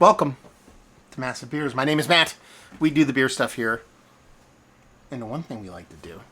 Welcome to Massive Beers. My name is Matt. We do the beer stuff here. And the one thing we like to do,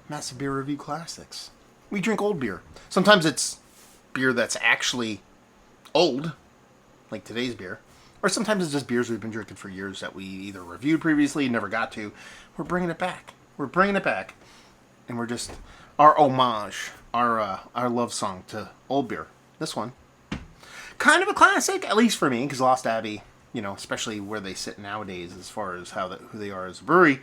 Massive Beer Review Classics. We drink old beer. Sometimes it's beer that's actually old, like today's beer. Or sometimes it's just beers we've been drinking for years that we either reviewed previously, never got to. We're bringing it back. And we're just, our homage, our love song to old beer. This one. Kind of a classic, at least for me, because Lost Abbey, especially where they sit nowadays as far as who they are as a brewery,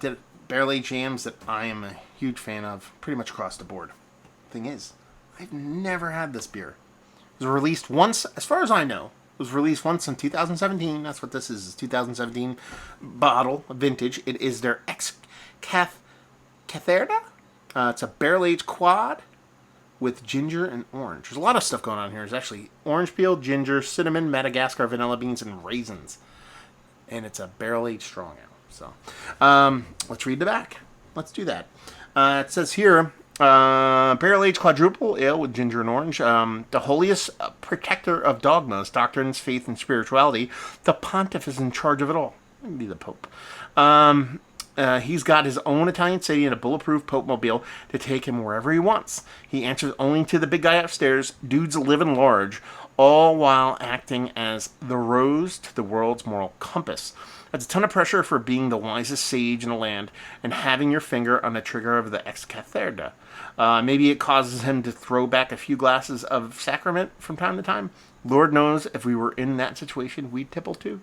did barrel-aged jams that I am a huge fan of pretty much across the board. Thing is, I've never had this beer. It was released once, as far as I know, it was released once in 2017. That's what this is 2017 bottle, vintage. It is their Cathedra. It's a barrel-aged quad with ginger and orange. There's a lot of stuff going on here. There's actually orange peel, ginger, cinnamon, Madagascar, vanilla beans, and raisins. And it's a barrel-aged strong ale. So, let's read the back. Let's do that. It says here, barrel-aged quadruple ale with ginger and orange. The holiest protector of dogmas, doctrines, faith, and spirituality. The pontiff is in charge of it all. Maybe the Pope. He's got his own Italian city and a bulletproof Pope mobile to take him wherever he wants. He answers only to the big guy upstairs. Dudes living large, all while acting as the rose to the world's moral compass. That's a ton of pressure for being the wisest sage in the land and having your finger on the trigger of the ex-cathedra. Maybe it causes him to throw back a few glasses of sacrament from time to time. Lord knows if we were in that situation, we'd tipple too.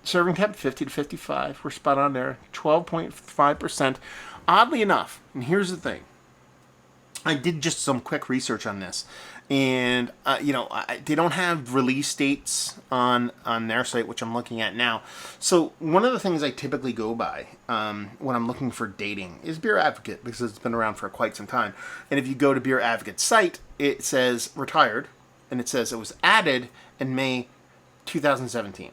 Serving temp 50 to 55. We're spot on there. 12.5%. Oddly enough, and here's the thing. I did just some quick research on this. And, they don't have release dates on their site, which I'm looking at now. So one of the things I typically go by when I'm looking for dating is Beer Advocate, because it's been around for quite some time. And if you go to Beer Advocate's site, it says retired, and it says it was added in May 2017.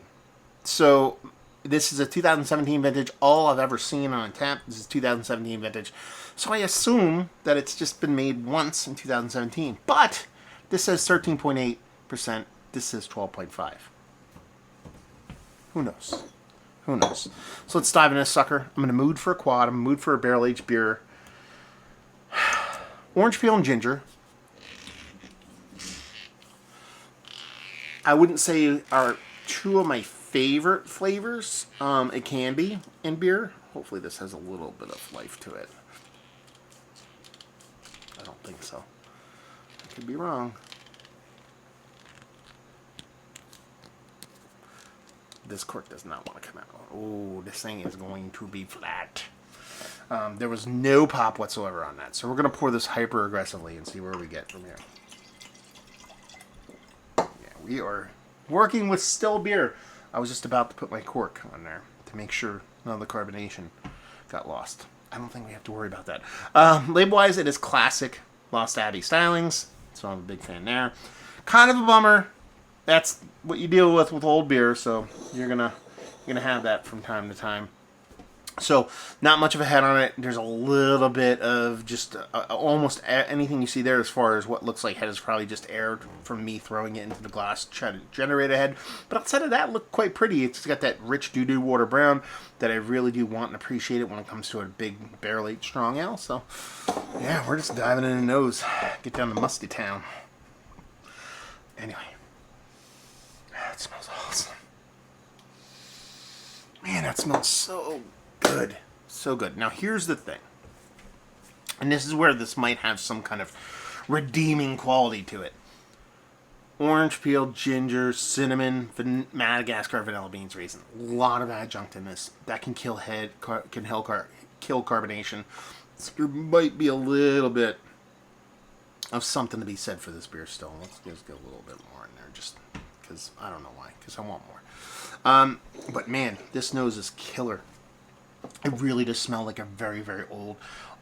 So this is a 2017 vintage. All I've ever seen on tap, this is 2017 vintage. So I assume that it's just been made once in 2017. But this says 13.8%. This says 12.5%. Who knows? So let's dive into this sucker. I'm in a mood for a quad. I'm in a mood for a barrel-aged beer. Orange peel and ginger. I wouldn't say are two of my favorite flavors. It can be in beer. Hopefully this has a little bit of life to it. I don't think so. I could be wrong. This cork does not want to come out. Oh, this thing is going to be flat. There was no pop whatsoever on that. So we're going to pour this hyper aggressively and see where we get from here. Yeah, we are working with still beer. I was just about to put my cork on there to make sure none of the carbonation got lost. I don't think we have to worry about that. Label-wise, it is classic Lost Abbey stylings, so I'm a big fan there. Kind of a bummer. That's what you deal with old beer, so you're gonna have that from time to time. So, not much of a head on it. There's a little bit of just almost anything you see there as far as what looks like head is probably just air from me throwing it into the glass to try to generate a head. But outside of that, look quite pretty. It's got that rich doo-doo water brown that I really do want and appreciate it when it comes to a big barrel-aged strong ale. So, yeah, we're just diving in the nose. Get down to Musty Town. Anyway. That smells awesome. Man, that smells so good. So good. Now, here's the thing. And this is where this might have some kind of redeeming quality to it. Orange peel, ginger, cinnamon, Madagascar, vanilla beans, raisin. A lot of adjunct in this. That can kill kill carbonation. So there might be a little bit of something to be said for this beer still. Let's just get a little bit more in there, just because I don't know why, because I want more. But man, this nose is killer. It really does smell like a very, very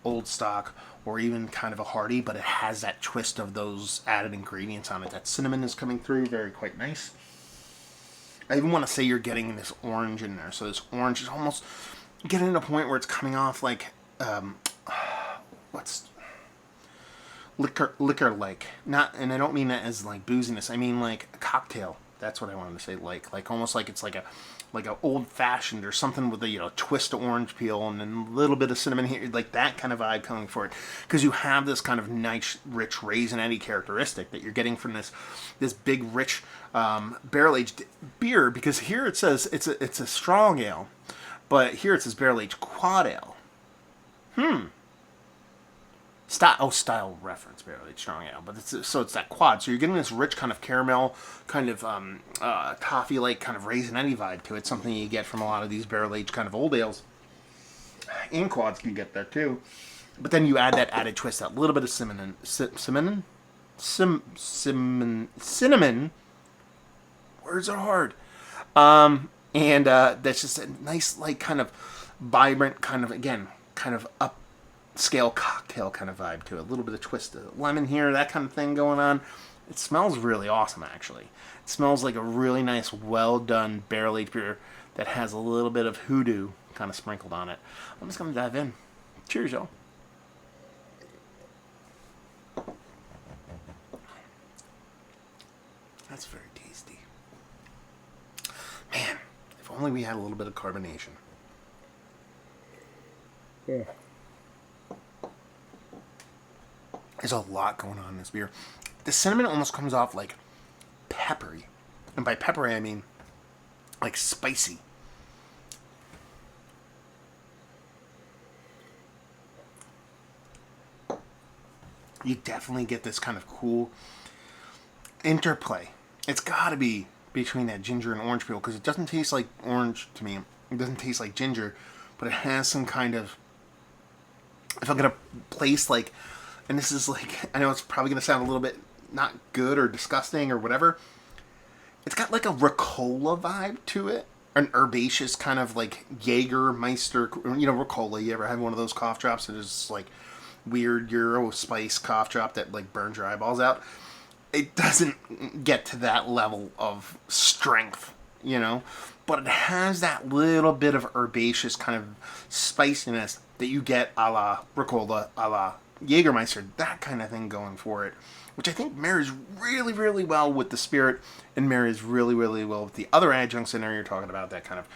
old stock, or even kind of a hearty, but it has that twist of those added ingredients on it. That cinnamon is coming through, quite nice. I even want to say you're getting this orange in there. So this orange is almost getting to a point where it's coming off like, what's liquor like. Not, and I don't mean that as like booziness. I mean like a cocktail. That's what I wanted to say. Like almost like it's like a old fashioned or something with a twist of orange peel and then a little bit of cinnamon here, like that kind of vibe coming for it, because you have this kind of nice, rich raisinette characteristic that you're getting from this big, rich barrel aged beer. Because here it says it's a strong ale, but here it says barrel aged quad ale. Style reference, barrel aged strong ale, but it's that quad. So you're getting this rich kind of caramel, kind of toffee like kind of raisinette vibe to it. Something you get from a lot of these barrel aged kind of old ales. And quads can get that too. But then you add that added twist, that little bit of cinnamon. Words are hard. And that's just a nice, like, kind of vibrant, kind of, again, kind of upscale cocktail kind of vibe to it. A little bit of twist of lemon here, that kind of thing going on. It smells really awesome, actually. It smells like a really nice, well-done barrel-aged beer that has a little bit of hoodoo kind of sprinkled on it. I'm just going to dive in. Cheers, y'all. That's very tasty. Man, if only we had a little bit of carbonation. Yeah. There's a lot going on in this beer. The cinnamon almost comes off like peppery. And by peppery, I mean like spicy. You definitely get this kind of cool interplay. It's got to be between that ginger and orange peel, because it doesn't taste like orange to me. It doesn't taste like ginger, but it has some kind of, if I'm going to place like, and this is like, I know it's probably going to sound a little bit not good or disgusting or whatever. It's got like a Ricola vibe to it. An herbaceous kind of like Jägermeister, Ricola. You ever had one of those cough drops that is like weird Euro spice cough drop that like burns your eyeballs out? It doesn't get to that level of strength, but it has that little bit of herbaceous kind of spiciness that you get a la Ricola, a la Jägermeister, that kind of thing going for it, which I think marries really, really well with the spirit and marries really, really well with the other adjuncts in there. You're talking about that kind of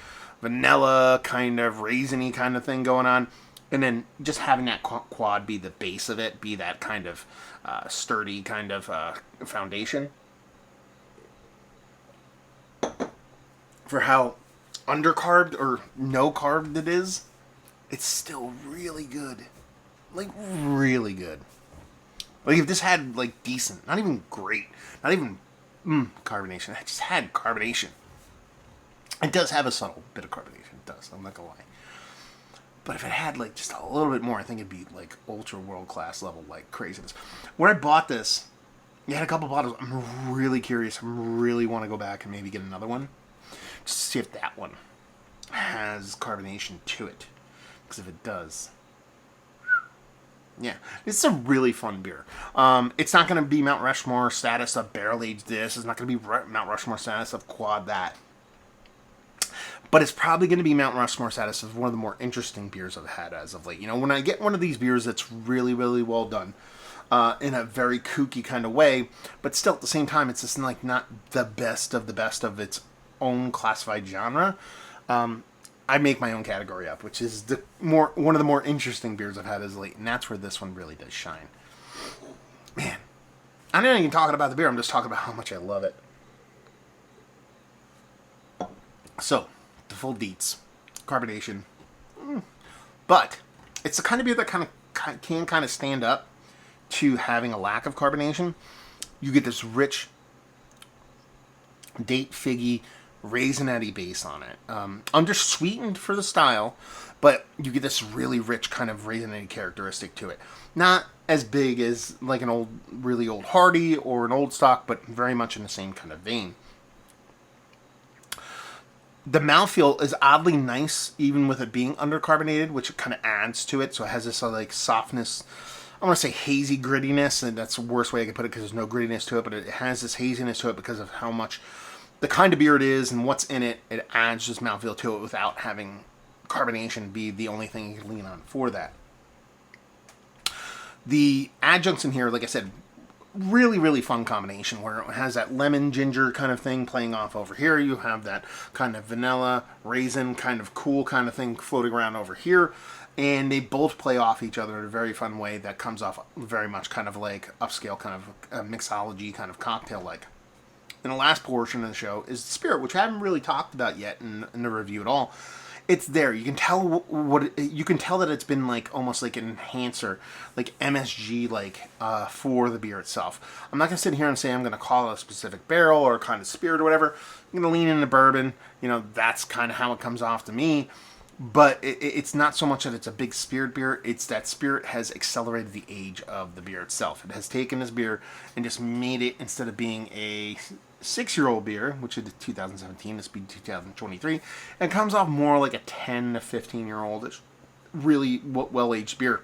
vanilla, kind of raisiny kind of thing going on. And then just having that quad be the base of it, be that kind of sturdy kind of foundation. For how undercarbed or no carbed it is, it's still really good. Like, really good. Like, if this had, like, decent, not even great, not even carbonation, it just had carbonation. It does have a subtle bit of carbonation. It does, I'm not gonna lie. But if it had, like, just a little bit more, I think it'd be, like, ultra world-class level, like, craziness. When I bought this, you had a couple bottles. I'm really curious. I really want to go back and maybe get another one. Just to see if that one has carbonation to it. Because if it does, yeah, it's a really fun beer. It's not going to be Mount Rushmore status of barrel-aged this. It's not going to be Mount Rushmore status of quad that. But it's probably going to be Mount Rushmore status of one of the more interesting beers I've had as of late. When I get one of these beers that's really, really well done, in a very kooky kind of way, but still at the same time, it's just like not the best of its own classified genre. I make my own category up, which is one of the more interesting beers I've had as of late, and that's where this one really does shine. Man, I'm not even talking about the beer. I'm just talking about how much I love it. So, the full deets, carbonation, but it's the kind of beer that can kind of stand up to having a lack of carbonation. You get this rich, date figgy, raisinette base on it. Undersweetened for the style, but you get this really rich kind of raisinette characteristic to it. Not as big as like an really old Hardy or an old stock, but very much in the same kind of vein. The mouthfeel is oddly nice, even with it being undercarbonated, which it kind of adds to it. So it has this like softness. I want to say hazy grittiness, and that's the worst way I could put it because there's no grittiness to it, but it has this haziness to it because of how much the kind of beer it is and what's in it. It adds this mouthfeel to it without having carbonation be the only thing you can lean on for that. The adjuncts in here, like I said, really, really fun combination where it has that lemon ginger kind of thing playing off over here. You have that kind of vanilla raisin kind of cool kind of thing floating around over here. And they both play off each other in a very fun way that comes off very much kind of like upscale, kind of a mixology, kind of cocktail like. And the last portion of the show is the spirit, which I haven't really talked about yet in the review at all. It's there. You can tell you can tell that it's been like almost like an enhancer, like MSG, like for the beer itself. I'm not gonna sit here and say I'm gonna call it a specific barrel or kind of spirit or whatever. I'm gonna lean into bourbon. That's kind of how it comes off to me. But it's not so much that it's a big spirit beer. It's that spirit has accelerated the age of the beer itself. It has taken this beer and just made it, instead of being a 6-year-old beer, which is 2017, this be 2023, and comes off more like a 10 to 15-year-old, really well-aged beer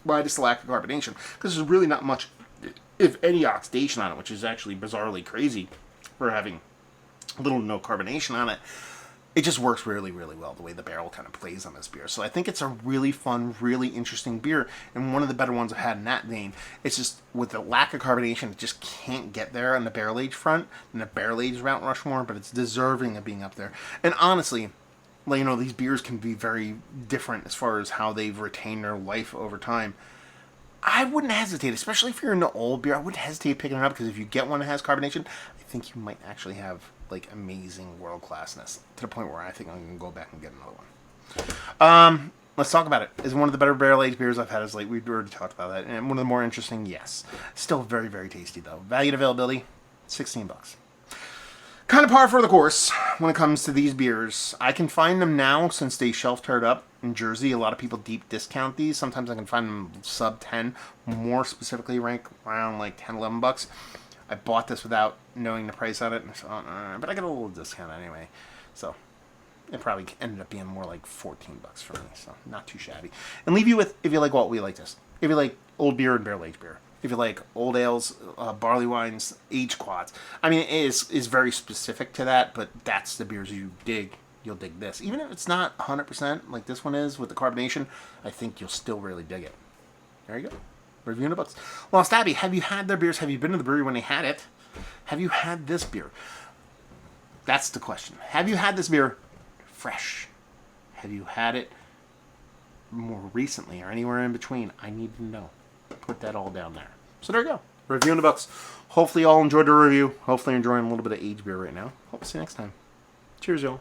by just lack of carbonation. Because there's really not much, if any, oxidation on it, which is actually bizarrely crazy for having little to no carbonation on it. It just works really, really well, the way the barrel kind of plays on this beer. So I think it's a really fun, really interesting beer, and one of the better ones I've had in that vein. It's just, with the lack of carbonation, it just can't get there on the barrel age front, and the barrel age Mount Rushmore, but it's deserving of being up there. And honestly, these beers can be very different as far as how they've retained their life over time. I wouldn't hesitate, especially if you're into old beer, I wouldn't hesitate picking it up, because if you get one that has carbonation, I think you might actually have like amazing world classness to the point where I think I'm gonna go back and get another one. Let's talk about it. Is one of the better barrel aged beers I've had as late. We've already talked about that, and one of the more interesting. Yes, still very, very tasty though. Value and availability, $16. Kind of par for the course when it comes to these beers. I can find them now since they shelf turned up in Jersey. A lot of people deep discount these. Sometimes I can find them sub 10, more specifically rank around like 10, $11. I bought this without knowing the price on it, but I got a little discount anyway. So it probably ended up being more like $14 for me, so not too shabby. And leave you with, if you like what we like this. If you like old beer and barrel-aged beer. If you like old ales, barley wines, aged quads. I mean, it is very specific to that, but that's the beers you dig. You'll dig this. Even if it's not 100% like this one is with the carbonation, I think you'll still really dig it. There you go. Reviewing the books. Lost Abbey, have you had their beers? Have you been to the brewery when they had it? Have you had this beer? That's the question. Have you had this beer fresh? Have you had it more recently or anywhere in between? I need to know. Put that all down there. So there you go. Reviewing the books. Hopefully you all enjoyed the review. Hopefully you're enjoying a little bit of aged beer right now. Hope to see you next time. Cheers, y'all.